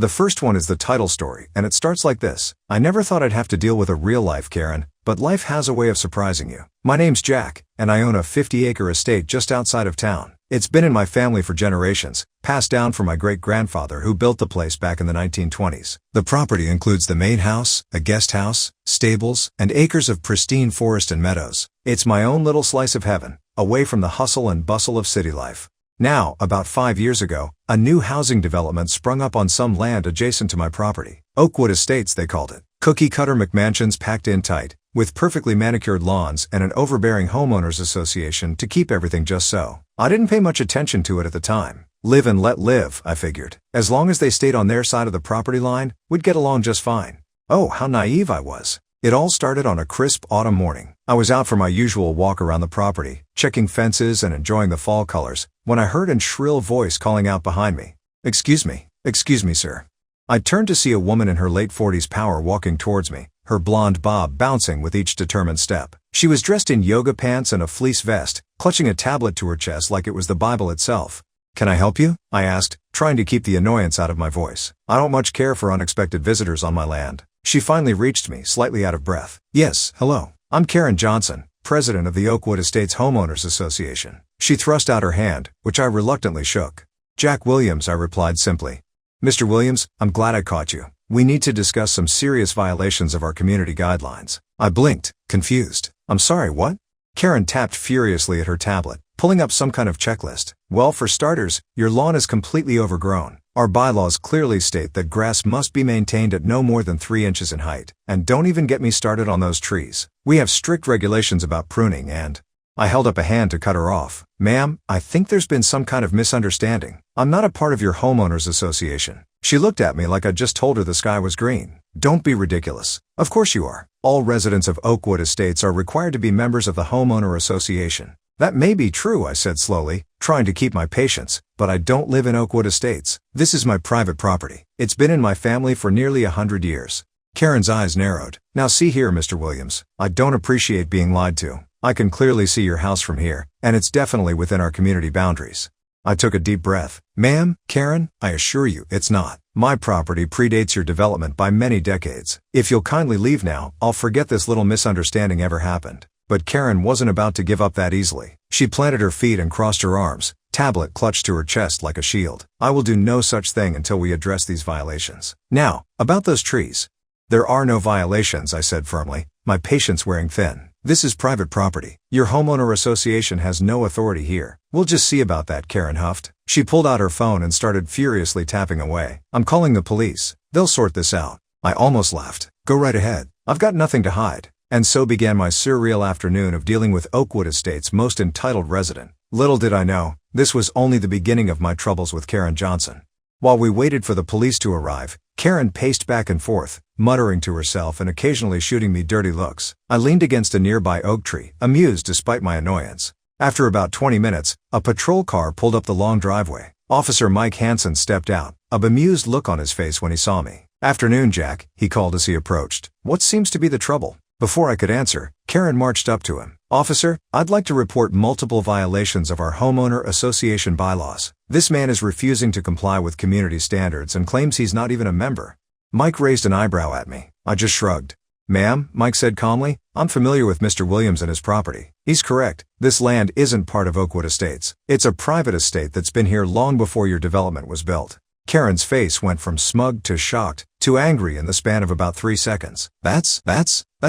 The first one is the title story, and it starts like this. I never thought I'd have to deal with a real life Karen, but life has a way of surprising you. My name's Jack, and I own a 50-acre estate just outside of town. It's been in my family for generations, passed down from my great-grandfather who built the place back in the 1920s. The property includes the main house, a guest house, stables, and acres of pristine forest and meadows. It's my own little slice of heaven, away from the hustle and bustle of city life. Now, about 5 years ago, a new housing development sprung up on some land adjacent to my property. Oakwood Estates, they called it. Cookie-cutter McMansions packed in tight, with perfectly manicured lawns and an overbearing homeowners association to keep everything just so. I didn't pay much attention to it at the time. Live and let live, I figured. As long as they stayed on their side of the property line, we'd get along just fine. Oh, how naive I was. It all started on a crisp autumn morning. I was out for my usual walk around the property, checking fences and enjoying the fall colors, when I heard a shrill voice calling out behind me. Excuse me, sir. I turned to see a woman in her late 40s power walking towards me, her blonde bob bouncing with each determined step. She was dressed in yoga pants and a fleece vest, clutching a tablet to her chest like it was the Bible itself. Can I help you? I asked, trying to keep the annoyance out of my voice. I don't much care for unexpected visitors on my land. She finally reached me, slightly out of breath. Yes, hello. I'm Karen Johnson, president of the Oakwood Estates Homeowners Association. She thrust out her hand, which I reluctantly shook. Jack Williams, I replied simply. Mr. Williams, I'm glad I caught you. We need to discuss some serious violations of our community guidelines. I blinked, confused. I'm sorry, what? Karen tapped furiously at her tablet, pulling up some kind of checklist. Well, for starters, your lawn is completely overgrown. Our bylaws clearly state that grass must be maintained at no more than 3 inches in height. And don't even get me started on those trees. We have strict regulations about pruning and... I held up a hand to cut her off. Ma'am, I think there's been some kind of misunderstanding. I'm not a part of your homeowners association. She looked at me like I'd just told her the sky was green. Don't be ridiculous. Of course you are. All residents of Oakwood Estates are required to be members of the homeowner association. That may be true, I said slowly, trying to keep my patience, but I don't live in Oakwood Estates. This is my private property. It's been in my family for nearly 100 years. Karen's eyes narrowed. Now see here, Mr. Williams. I don't appreciate being lied to. I can clearly see your house from here, and it's definitely within our community boundaries. I took a deep breath. Ma'am, Karen, I assure you, it's not. My property predates your development by many decades. If you'll kindly leave now, I'll forget this little misunderstanding ever happened. But Karen wasn't about to give up that easily. She planted her feet and crossed her arms, tablet clutched to her chest like a shield. I will do no such thing until we address these violations. Now, about those trees. There are no violations, I said firmly, my patience wearing thin. This is private property. Your homeowner association has no authority here. We'll just see about that, Karen huffed. She pulled out her phone and started furiously tapping away. I'm calling the police. They'll sort this out. I almost laughed. Go right ahead. I've got nothing to hide. And so began my surreal afternoon of dealing with Oakwood Estates' most entitled resident. Little did I know, this was only the beginning of my troubles with Karen Johnson. While we waited for the police to arrive, Karen paced back and forth, muttering to herself and occasionally shooting me dirty looks. I leaned against a nearby oak tree, amused despite my annoyance. After about 20 minutes, a patrol car pulled up the long driveway. Officer Mike Hansen stepped out, a bemused look on his face when he saw me. Afternoon, Jack, he called as he approached. What seems to be the trouble? Before I could answer, Karen marched up to him. Officer, I'd like to report multiple violations of our homeowner association bylaws. This man is refusing to comply with community standards and claims he's not even a member. Mike raised an eyebrow at me. I just shrugged. Ma'am, Mike said calmly, I'm familiar with Mr. Williams and his property. He's correct. This land isn't part of Oakwood Estates. It's a private estate that's been here long before your development was built. Karen's face went from smug to shocked to angry in the span of about 3 seconds. That's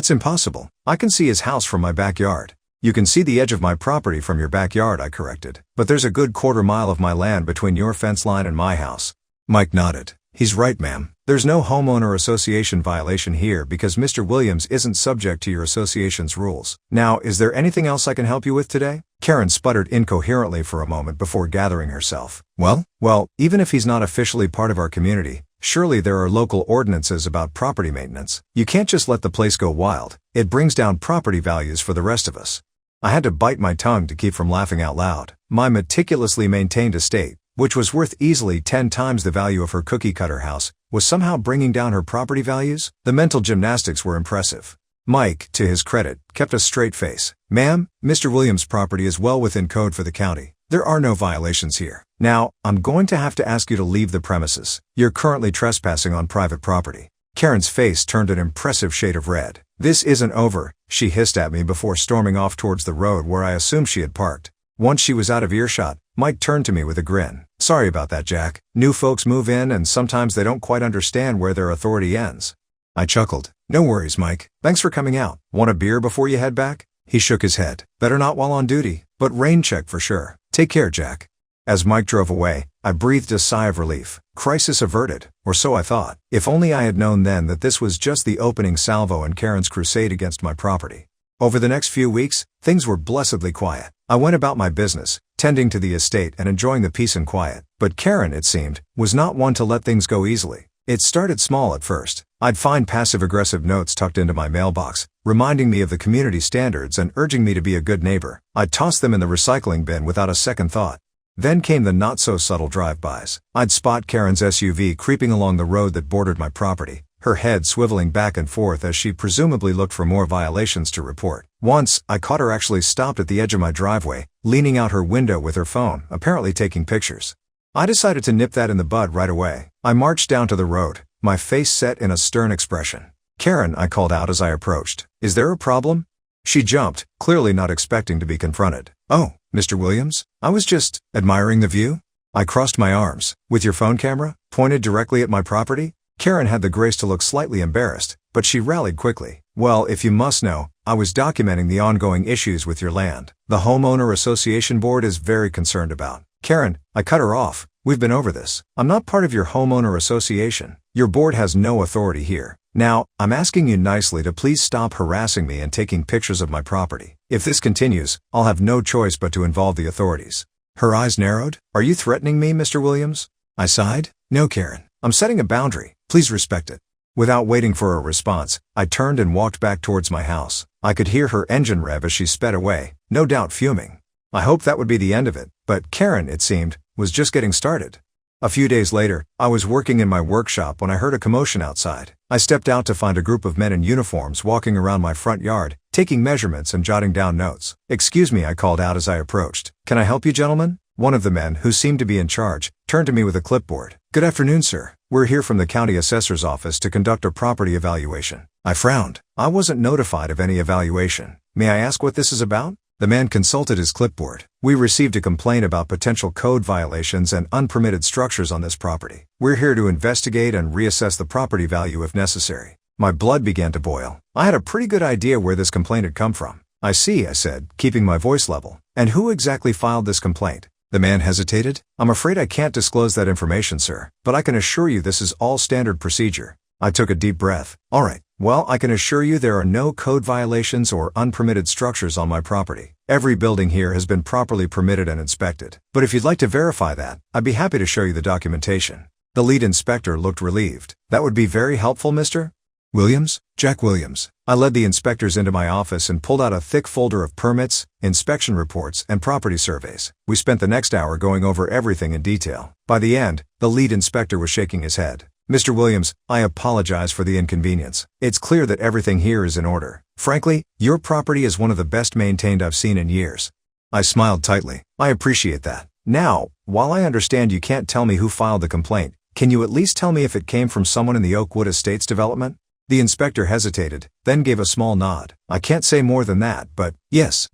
impossible. I can see his house from my backyard. You can see the edge of my property from your backyard, I corrected. But there's a good quarter-mile of my land between your fence line and my house. Mike nodded. He's right, ma'am. There's no homeowner association violation here because Mr. Williams isn't subject to your association's rules. Now, is there anything else I can help you with today? Karen sputtered incoherently for a moment before gathering herself. Well, even if he's not officially part of our community, surely there are local ordinances about property maintenance. You can't just let the place go wild. It brings down property values for the rest of us. I had to bite my tongue to keep from laughing out loud. My meticulously maintained estate, which was worth easily 10 times the value of her cookie-cutter house, was somehow bringing down her property values? The mental gymnastics were impressive. Mike, to his credit, kept a straight face. Ma'am, Mr. Williams' property is well within code for the county. There are no violations here. Now, I'm going to have to ask you to leave the premises. You're currently trespassing on private property. Karen's face turned an impressive shade of red. This isn't over, she hissed at me before storming off towards the road where I assumed she had parked. Once she was out of earshot, Mike turned to me with a grin. Sorry about that, Jack. New folks move in and sometimes they don't quite understand where their authority ends. I chuckled. No worries, Mike. Thanks for coming out. Want a beer before you head back? He shook his head. Better not while on duty, but rain check for sure. Take care, Jack. As Mike drove away, I breathed a sigh of relief. Crisis averted, or so I thought. If only I had known then that this was just the opening salvo in Karen's crusade against my property. Over the next few weeks, things were blessedly quiet. I went about my business, tending to the estate and enjoying the peace and quiet. But Karen, it seemed, was not one to let things go easily. It started small at first. I'd find passive-aggressive notes tucked into my mailbox, reminding me of the community standards and urging me to be a good neighbor. I'd toss them in the recycling bin without a second thought. Then came the not-so-subtle drive-bys. I'd spot Karen's SUV creeping along the road that bordered my property, her head swiveling back and forth as she presumably looked for more violations to report. Once, I caught her actually stopped at the edge of my driveway, leaning out her window with her phone, apparently taking pictures. I decided to nip that in the bud right away. I marched down to the road, my face set in a stern expression. Karen, I called out as I approached. Is there a problem? She jumped, clearly not expecting to be confronted. Oh, Mr. Williams? I was just admiring the view. I crossed my arms. With your phone camera, pointed directly at my property? Karen had the grace to look slightly embarrassed, but she rallied quickly. Well, if you must know, I was documenting the ongoing issues with your land. The Homeowner Association Board is very concerned about. Karen, I cut her off. We've been over this. I'm not part of your homeowner association. Your board has no authority here. Now, I'm asking you nicely to please stop harassing me and taking pictures of my property. If this continues, I'll have no choice but to involve the authorities. Her eyes narrowed. Are you threatening me, Mr. Williams? I sighed. No, Karen. I'm setting a boundary. Please respect it. Without waiting for a response, I turned and walked back towards my house. I could hear her engine rev as she sped away, no doubt fuming. I hoped that would be the end of it, but Karen, it seemed, was just getting started. A few days later, I was working in my workshop when I heard a commotion outside. I stepped out to find a group of men in uniforms walking around my front yard, taking measurements and jotting down notes. Excuse me, I called out as I approached. Can I help you, gentlemen? One of the men, who seemed to be in charge, turned to me with a clipboard. Good afternoon, sir. We're here from the county assessor's office to conduct a property evaluation. I frowned. I wasn't notified of any evaluation. May I ask what this is about? The man consulted his clipboard. We received a complaint about potential code violations and unpermitted structures on this property. We're here to investigate and reassess the property value if necessary. My blood began to boil. I had a pretty good idea where this complaint had come from. I see, I said, keeping my voice level. And who exactly filed this complaint? The man hesitated. I'm afraid I can't disclose that information, sir, but I can assure you this is all standard procedure. I took a deep breath. All right. Well, I can assure you there are no code violations or unpermitted structures on my property. Every building here has been properly permitted and inspected. But if you'd like to verify that, I'd be happy to show you the documentation. The lead inspector looked relieved. That would be very helpful, Mr. Williams? Jack Williams. I led the inspectors into my office and pulled out a thick folder of permits, inspection reports, and property surveys. We spent the next hour going over everything in detail. By the end, the lead inspector was shaking his head. Mr. Williams, I apologize for the inconvenience. It's clear that everything here is in order. Frankly, your property is one of the best maintained I've seen in years. I smiled tightly. I appreciate that. Now, while I understand you can't tell me who filed the complaint, can you at least tell me if it came from someone in the Oakwood Estates development? The inspector hesitated, then gave a small nod. I can't say more than that, but yes.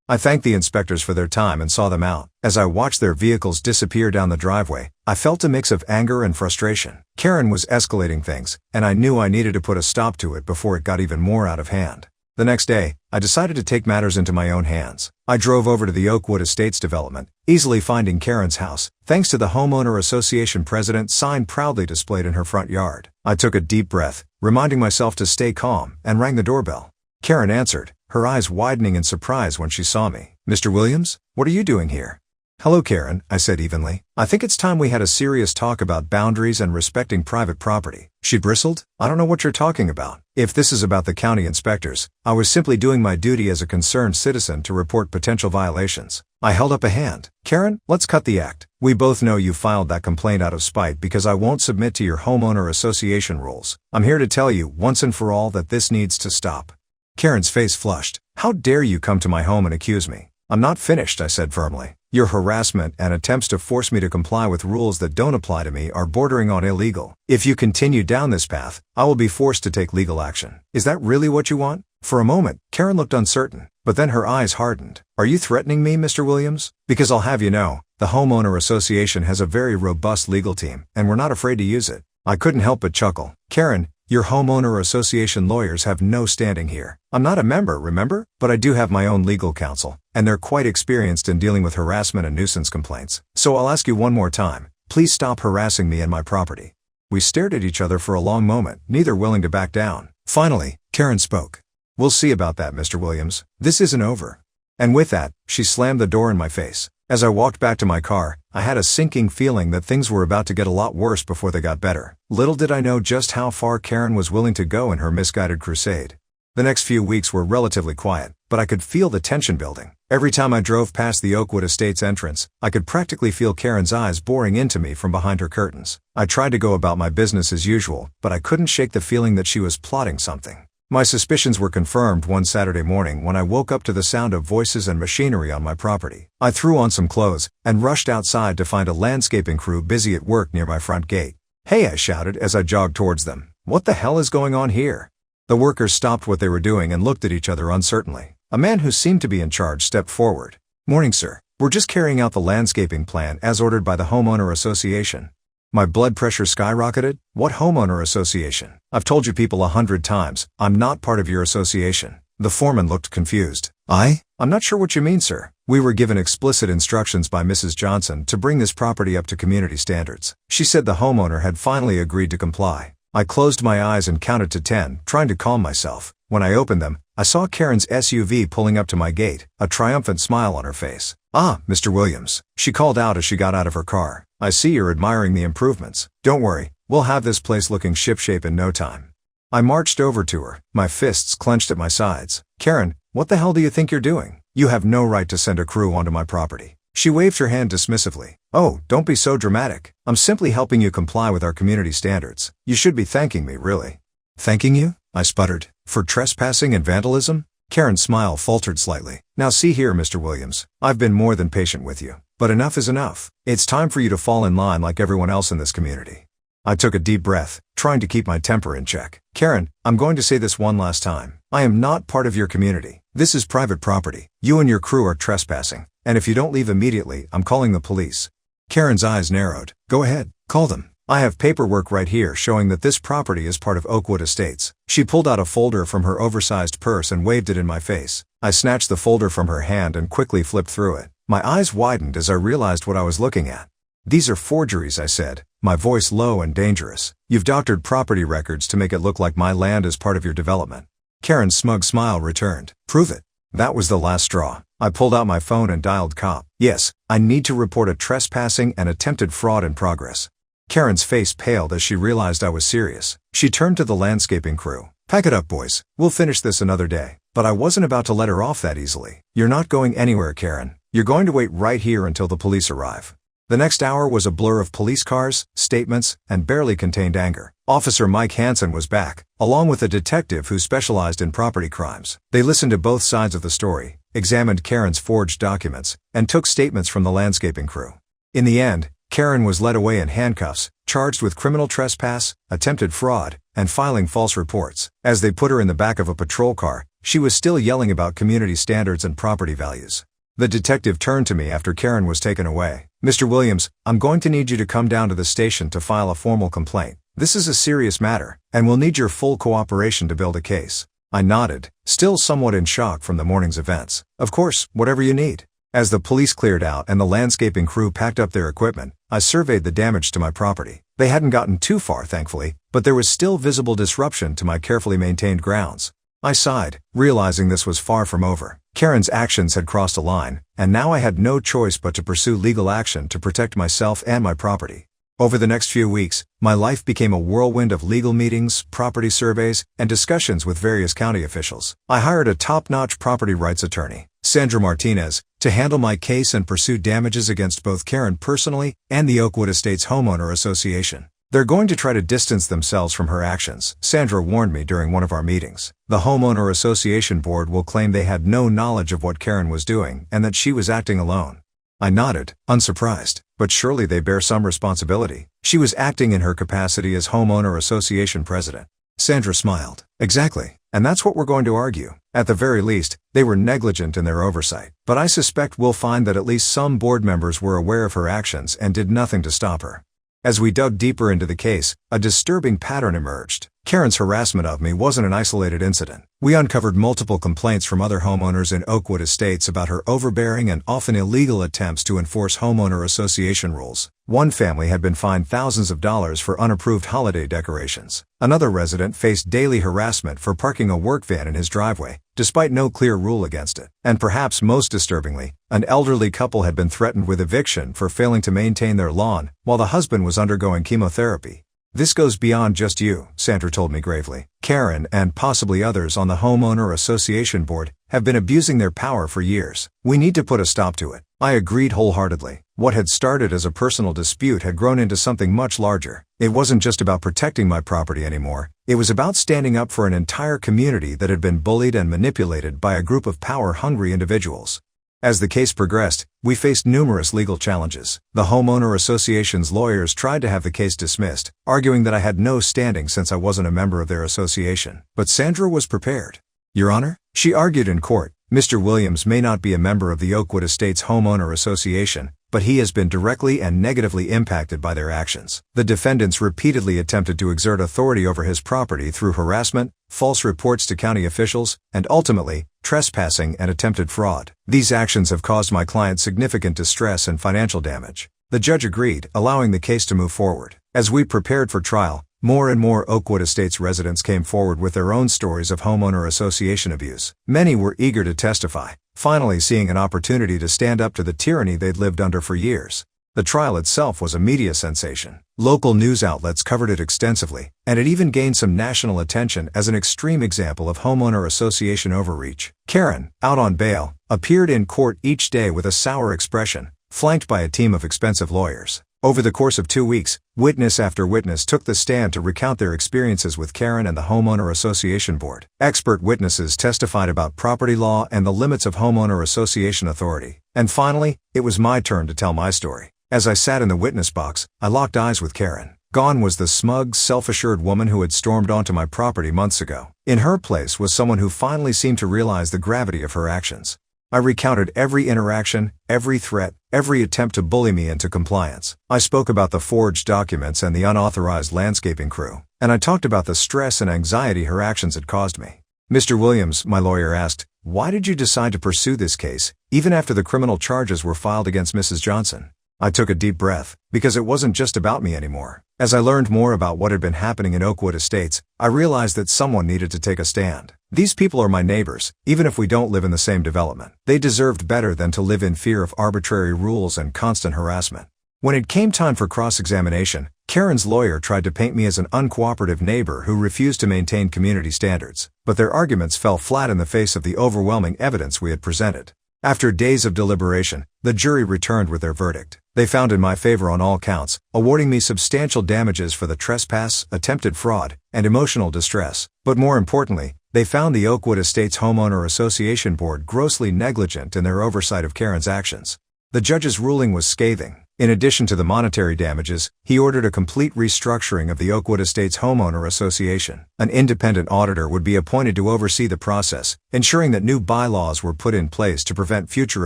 I thanked the inspectors for their time and saw them out. As I watched their vehicles disappear down the driveway, I felt a mix of anger and frustration. Karen was escalating things, and I knew I needed to put a stop to it before it got even more out of hand. The next day, I decided to take matters into my own hands. I drove over to the Oakwood Estates development, easily finding Karen's house, thanks to the Homeowner Association president sign proudly displayed in her front yard. I took a deep breath, reminding myself to stay calm, and rang the doorbell. Karen answered, her eyes widening in surprise when she saw me. Mr. Williams, what are you doing here? Hello, Karen, I said evenly. I think it's time we had a serious talk about boundaries and respecting private property. She bristled. I don't know what you're talking about. If this is about the county inspectors, I was simply doing my duty as a concerned citizen to report potential violations. I held up a hand. Karen, let's cut the act. We both know you filed that complaint out of spite because I won't submit to your homeowner association rules. I'm here to tell you once and for all that this needs to stop. Karen's face flushed. How dare you come to my home and accuse me? I'm not finished, I said firmly. Your harassment and attempts to force me to comply with rules that don't apply to me are bordering on illegal. If you continue down this path, I will be forced to take legal action. Is that really what you want? For a moment, Karen looked uncertain, but then her eyes hardened. Are you threatening me, Mr. Williams? Because I'll have you know, the Homeowner Association has a very robust legal team, and we're not afraid to use it. I couldn't help but chuckle. Karen, your Homeowner Association lawyers have no standing here. I'm not a member, remember? But I do have my own legal counsel, and they're quite experienced in dealing with harassment and nuisance complaints. So I'll ask you one more time. Please stop harassing me and my property. We stared at each other for a long moment, neither willing to back down. Finally, Karen spoke. We'll see about that, Mr. Williams. This isn't over. And with that, she slammed the door in my face. As I walked back to my car, I had a sinking feeling that things were about to get a lot worse before they got better. Little did I know just how far Karen was willing to go in her misguided crusade. The next few weeks were relatively quiet, but I could feel the tension building. Every time I drove past the Oakwood Estates entrance, I could practically feel Karen's eyes boring into me from behind her curtains. I tried to go about my business as usual, but I couldn't shake the feeling that she was plotting something. My suspicions were confirmed one Saturday morning when I woke up to the sound of voices and machinery on my property. I threw on some clothes and rushed outside to find a landscaping crew busy at work near my front gate. "Hey," I shouted as I jogged towards them. "What the hell is going on here?" The workers stopped what they were doing and looked at each other uncertainly. A man who seemed to be in charge stepped forward. "Morning, sir. We're just carrying out the landscaping plan as ordered by the Homeowner Association." My blood pressure skyrocketed. What homeowner association? I've told you people 100 times, I'm not part of your association. The foreman looked confused. I'm not sure what you mean, sir. We were given explicit instructions by Mrs. Johnson to bring this property up to community standards. She said the homeowner had finally agreed to comply. I closed my eyes and counted to 10, trying to calm myself. When I opened them, I saw Karen's SUV pulling up to my gate, a triumphant smile on her face. "Ah, Mr. Williams," she called out as she got out of her car. "I see you're admiring the improvements. Don't worry, we'll have this place looking shipshape in no time." I marched over to her, my fists clenched at my sides. "Karen, what the hell do you think you're doing? You have no right to send a crew onto my property." She waved her hand dismissively. "Oh, don't be so dramatic. I'm simply helping you comply with our community standards. You should be thanking me, really." "Thanking you?" I sputtered. "For trespassing and vandalism?" Karen's smile faltered slightly. "Now see here, Mr. Williams, I've been more than patient with you. But enough is enough. It's time for you to fall in line like everyone else in this community." I took a deep breath, trying to keep my temper in check. "Karen, I'm going to say this one last time. I am not part of your community. This is private property. You and your crew are trespassing, and if you don't leave immediately, I'm calling the police." Karen's eyes narrowed. "Go ahead, call them. I have paperwork right here showing that this property is part of Oakwood Estates." She pulled out a folder from her oversized purse and waved it in my face. I snatched the folder from her hand and quickly flipped through it. My eyes widened as I realized what I was looking at. "These are forgeries," I said, my voice low and dangerous. "You've doctored property records to make it look like my land is part of your development." Karen's smug smile returned. "Prove it." That was the last straw. I pulled out my phone and dialed cop. "Yes, I need to report a trespassing and attempted fraud in progress." Karen's face paled as she realized I was serious. She turned to the landscaping crew. "Pack it up, boys. We'll finish this another day." But I wasn't about to let her off that easily. "You're not going anywhere, Karen. You're going to wait right here until the police arrive." The next hour was a blur of police cars, statements, and barely contained anger. Officer Mike Hansen was back, along with a detective who specialized in property crimes. They listened to both sides of the story, examined Karen's forged documents, and took statements from the landscaping crew. In the end, Karen was led away in handcuffs, charged with criminal trespass, attempted fraud, and filing false reports. As they put her in the back of a patrol car, she was still yelling about community standards and property values. The detective turned to me after Karen was taken away. "Mr. Williams, I'm going to need you to come down to the station to file a formal complaint. This is a serious matter, and we'll need your full cooperation to build a case." I nodded, still somewhat in shock from the morning's events. "Of course, whatever you need." As the police cleared out and the landscaping crew packed up their equipment, I surveyed the damage to my property. They hadn't gotten too far, thankfully, but there was still visible disruption to my carefully maintained grounds. I sighed, realizing this was far from over. Karen's actions had crossed a line, and now I had no choice but to pursue legal action to protect myself and my property. Over the next few weeks, my life became a whirlwind of legal meetings, property surveys, and discussions with various county officials. I hired a top-notch property rights attorney, Sandra Martinez, to handle my case and pursue damages against both Karen personally and the Oakwood Estates Homeowner Association. "They're going to try to distance themselves from her actions," Sandra warned me during one of our meetings. "The Homeowner Association Board will claim they had no knowledge of what Karen was doing and that she was acting alone." I nodded, unsurprised. But surely they bear some responsibility. She was acting in her capacity as homeowner association president. Sandra smiled. Exactly. And that's what we're going to argue. At the very least, they were negligent in their oversight. But I suspect we'll find that at least some board members were aware of her actions and did nothing to stop her. As we dug deeper into the case, a disturbing pattern emerged. Karen's harassment of me wasn't an isolated incident. We uncovered multiple complaints from other homeowners in Oakwood Estates about her overbearing and often illegal attempts to enforce homeowner association rules. One family had been fined thousands of dollars for unapproved holiday decorations. Another resident faced daily harassment for parking a work van in his driveway, despite no clear rule against it. And perhaps most disturbingly, an elderly couple had been threatened with eviction for failing to maintain their lawn while the husband was undergoing chemotherapy. This goes beyond just you, Sandra told me gravely. Karen, and possibly others on the homeowner association board, have been abusing their power for years. We need to put a stop to it. I agreed wholeheartedly. What had started as a personal dispute had grown into something much larger. It wasn't just about protecting my property anymore. It was about standing up for an entire community that had been bullied and manipulated by a group of power-hungry individuals. As the case progressed, we faced numerous legal challenges. The homeowner association's lawyers tried to have the case dismissed, arguing that I had no standing since I wasn't a member of their association. But Sandra was prepared. Your Honor, she argued in court, Mr. Williams may not be a member of the Oakwood Estates Homeowner Association, but he has been directly and negatively impacted by their actions. The defendants repeatedly attempted to exert authority over his property through harassment, false reports to county officials, and ultimately, trespassing and attempted fraud. These actions have caused my client significant distress and financial damage. The judge agreed, allowing the case to move forward. As we prepared for trial, more and more Oakwood Estates residents came forward with their own stories of homeowner association abuse. Many were eager to testify, finally seeing an opportunity to stand up to the tyranny they'd lived under for years. The trial itself was a media sensation. Local news outlets covered it extensively, and it even gained some national attention as an extreme example of homeowner association overreach. Karen, out on bail, appeared in court each day with a sour expression, flanked by a team of expensive lawyers. Over the course of 2 weeks, witness after witness took the stand to recount their experiences with Karen and the Homeowner Association Board. Expert witnesses testified about property law and the limits of homeowner association authority. And finally, it was my turn to tell my story. As I sat in the witness box, I locked eyes with Karen. Gone was the smug, self-assured woman who had stormed onto my property months ago. In her place was someone who finally seemed to realize the gravity of her actions. I recounted every interaction, every threat, every attempt to bully me into compliance. I spoke about the forged documents and the unauthorized landscaping crew, and I talked about the stress and anxiety her actions had caused me. Mr. Williams, my lawyer asked, why did you decide to pursue this case, even after the criminal charges were filed against Mrs. Johnson? I took a deep breath, because it wasn't just about me anymore. As I learned more about what had been happening in Oakwood Estates, I realized that someone needed to take a stand. These people are my neighbors, even if we don't live in the same development. They deserved better than to live in fear of arbitrary rules and constant harassment. When it came time for cross-examination, Karen's lawyer tried to paint me as an uncooperative neighbor who refused to maintain community standards, but their arguments fell flat in the face of the overwhelming evidence we had presented. After days of deliberation, the jury returned with their verdict. They found in my favor on all counts, awarding me substantial damages for the trespass, attempted fraud, and emotional distress. But more importantly, they found the Oakwood Estates Homeowner Association Board grossly negligent in their oversight of Karen's actions. The judge's ruling was scathing. In addition to the monetary damages, he ordered a complete restructuring of the Oakwood Estates Homeowner Association. An independent auditor would be appointed to oversee the process, ensuring that new bylaws were put in place to prevent future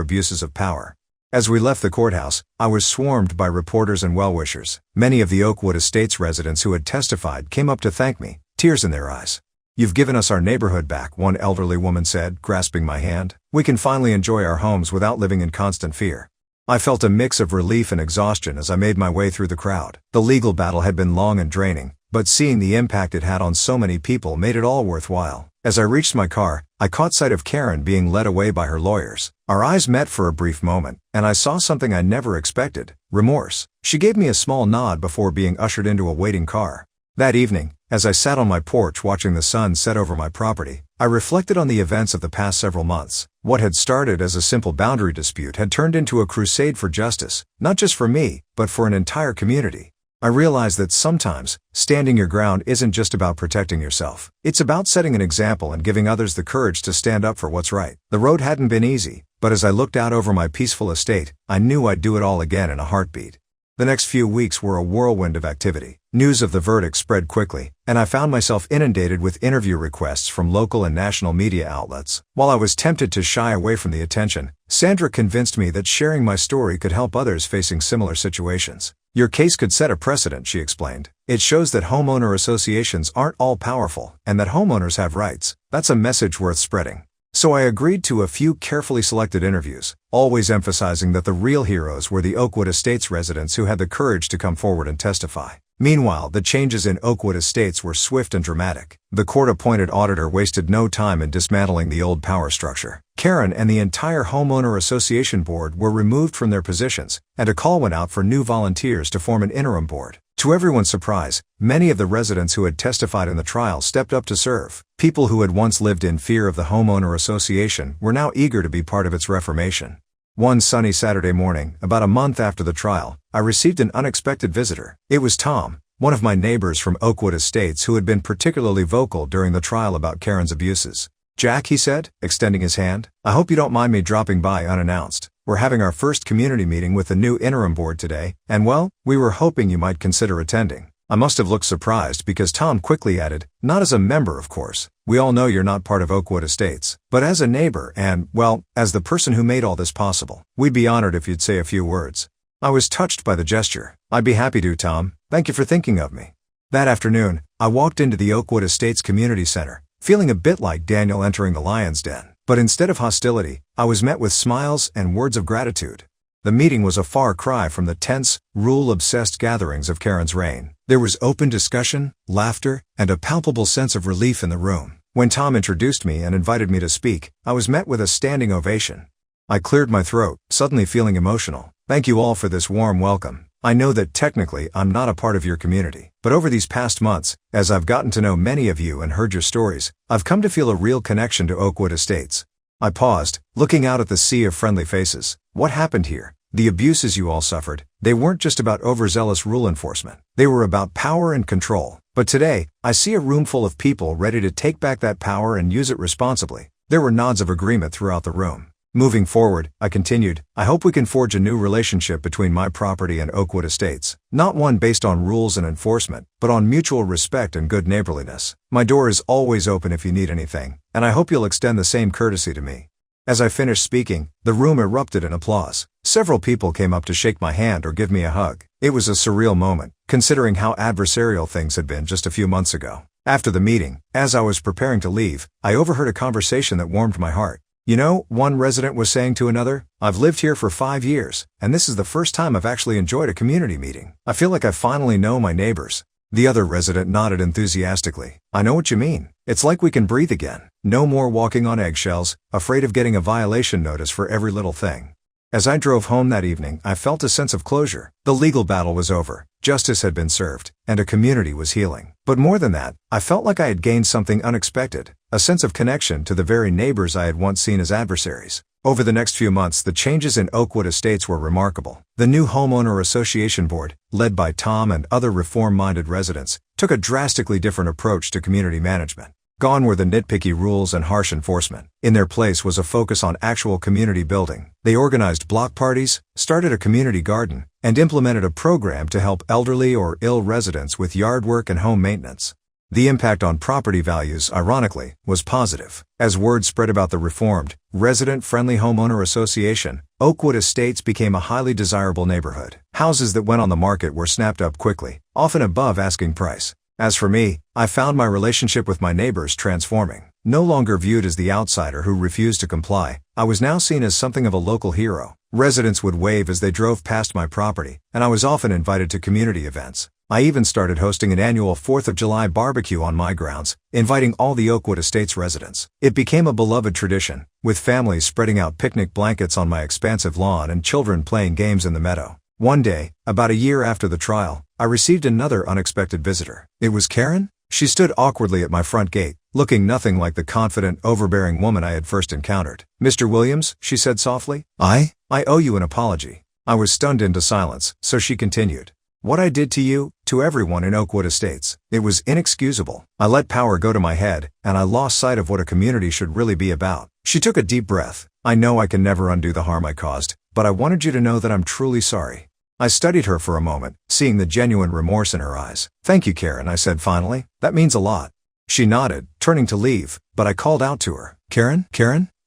abuses of power. As we left the courthouse, I was swarmed by reporters and well-wishers. Many of the Oakwood Estates residents who had testified came up to thank me, tears in their eyes. You've given us our neighborhood back, one elderly woman said, grasping my hand. We can finally enjoy our homes without living in constant fear. I felt a mix of relief and exhaustion as I made my way through the crowd. The legal battle had been long and draining, but seeing the impact it had on so many people made it all worthwhile. As I reached my car, I caught sight of Karen being led away by her lawyers. Our eyes met for a brief moment, and I saw something I never expected: remorse. She gave me a small nod before being ushered into a waiting car. That evening, as I sat on my porch watching the sun set over my property, I reflected on the events of the past several months. What had started as a simple boundary dispute had turned into a crusade for justice, not just for me, but for an entire community. I realized that sometimes, standing your ground isn't just about protecting yourself. It's about setting an example and giving others the courage to stand up for what's right. The road hadn't been easy, but as I looked out over my peaceful estate, I knew I'd do it all again in a heartbeat. The next few weeks were a whirlwind of activity. News of the verdict spread quickly, and I found myself inundated with interview requests from local and national media outlets. While I was tempted to shy away from the attention, Sandra convinced me that sharing my story could help others facing similar situations. Your case could set a precedent, she explained. It shows that homeowner associations aren't all powerful, and that homeowners have rights. That's a message worth spreading. So I agreed to a few carefully selected interviews, always emphasizing that the real heroes were the Oakwood Estates residents who had the courage to come forward and testify. Meanwhile, the changes in Oakwood Estates were swift and dramatic. The court-appointed auditor wasted no time in dismantling the old power structure. Karen and the entire homeowner association board were removed from their positions, and a call went out for new volunteers to form an interim board. To everyone's surprise, many of the residents who had testified in the trial stepped up to serve. People who had once lived in fear of the homeowner association were now eager to be part of its reformation. One sunny Saturday morning, about a month after the trial, I received an unexpected visitor. It was Tom, one of my neighbors from Oakwood Estates who had been particularly vocal during the trial about Karen's abuses. "Jack," he said, extending his hand, "I hope you don't mind me dropping by unannounced. We're having our first community meeting with the new interim board today, and well, we were hoping you might consider attending." I must have looked surprised because Tom quickly added, "Not as a member, of course. We all know you're not part of Oakwood Estates, but as a neighbor and, well, as the person who made all this possible, we'd be honored if you'd say a few words." I was touched by the gesture. "I'd be happy to, Tom. Thank you for thinking of me." That afternoon, I walked into the Oakwood Estates Community Center, feeling a bit like Daniel entering the lion's den. But instead of hostility, I was met with smiles and words of gratitude. The meeting was a far cry from the tense, rule-obsessed gatherings of Karen's reign. There was open discussion, laughter, and a palpable sense of relief in the room. When Tom introduced me and invited me to speak, I was met with a standing ovation. I cleared my throat, suddenly feeling emotional. "Thank you all for this warm welcome. I know that technically I'm not a part of your community, but over these past months, as I've gotten to know many of you and heard your stories, I've come to feel a real connection to Oakwood Estates." I paused, looking out at the sea of friendly faces. What happened here? The abuses you all suffered, they weren't just about overzealous rule enforcement. They were about power and control. But today, I see a room full of people ready to take back that power and use it responsibly. There were nods of agreement throughout the room. Moving forward, I continued, I hope we can forge a new relationship between my property and Oakwood Estates. Not one based on rules and enforcement, but on mutual respect and good neighborliness. My door is always open if you need anything, and I hope you'll extend the same courtesy to me. As I finished speaking, the room erupted in applause. Several people came up to shake my hand or give me a hug. It was a surreal moment, considering how adversarial things had been just a few months ago. After the meeting, as I was preparing to leave, I overheard a conversation that warmed my heart. "You know," one resident was saying to another, "I've lived here for 5 years, and this is the first time I've actually enjoyed a community meeting. I feel like I finally know my neighbors." The other resident nodded enthusiastically. "I know what you mean. It's like we can breathe again. No more walking on eggshells, afraid of getting a violation notice for every little thing." As I drove home that evening, I felt a sense of closure. The legal battle was over, justice had been served, and a community was healing. But more than that, I felt like I had gained something unexpected, a sense of connection to the very neighbors I had once seen as adversaries. Over the next few months, the changes in Oakwood Estates were remarkable. The new Homeowner Association Board, led by Tom and other reform-minded residents, took a drastically different approach to community management. Gone were the nitpicky rules and harsh enforcement. In their place was a focus on actual community building. They organized block parties, started a community garden, and implemented a program to help elderly or ill residents with yard work and home maintenance. The impact on property values, ironically, was positive. As word spread about the reformed, resident-friendly homeowner association, Oakwood Estates became a highly desirable neighborhood. Houses that went on the market were snapped up quickly, often above asking price. As for me, I found my relationship with my neighbors transforming. No longer viewed as the outsider who refused to comply, I was now seen as something of a local hero. Residents would wave as they drove past my property, and I was often invited to community events. I even started hosting an annual 4th of July barbecue on my grounds, inviting all the Oakwood Estates residents. It became a beloved tradition, with families spreading out picnic blankets on my expansive lawn and children playing games in the meadow. One day, about a year after the trial, I received another unexpected visitor. It was Karen. She stood awkwardly at my front gate, looking nothing like the confident, overbearing woman I had first encountered. "Mr. Williams," she said softly, I owe you an apology." I was stunned into silence, so she continued. What I did to you, to everyone in Oakwood Estates, it was inexcusable. I let power go to my head, and I lost sight of what a community should really be about. She took a deep breath. I know I can never undo the harm I caused, but I wanted you to know that I'm truly sorry. I studied her for a moment, seeing the genuine remorse in her eyes. Thank you, Karen, I said finally. That means a lot. She nodded, turning to leave, but I called out to her. Karen,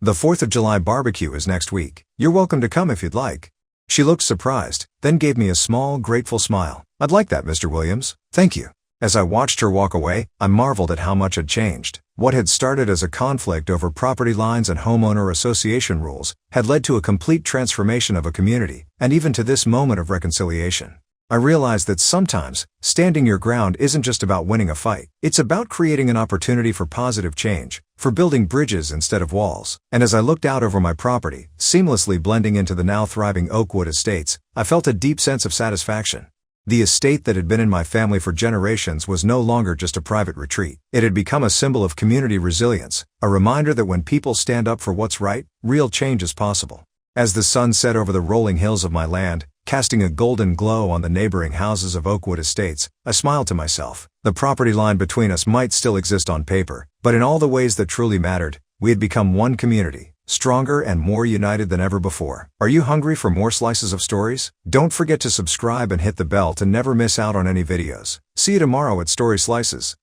the 4th of July barbecue is next week. You're welcome to come if you'd like. She looked surprised, then gave me a small, grateful smile. I'd like that, Mr. Williams. Thank you. As I watched her walk away, I marveled at how much had changed. What had started as a conflict over property lines and homeowner association rules had led to a complete transformation of a community, and even to this moment of reconciliation. I realized that sometimes, standing your ground isn't just about winning a fight. It's about creating an opportunity for positive change, for building bridges instead of walls. And as I looked out over my property, seamlessly blending into the now thriving Oakwood Estates, I felt a deep sense of satisfaction. The estate that had been in my family for generations was no longer just a private retreat. It had become a symbol of community resilience, a reminder that when people stand up for what's right, real change is possible. As the sun set over the rolling hills of my land, casting a golden glow on the neighboring houses of Oakwood Estates, I smiled to myself. The property line between us might still exist on paper, but in all the ways that truly mattered, we had become one community, stronger and more united than ever before. Are you hungry for more slices of stories? Don't forget to subscribe and hit the bell to never miss out on any videos. See you tomorrow at Story Slices.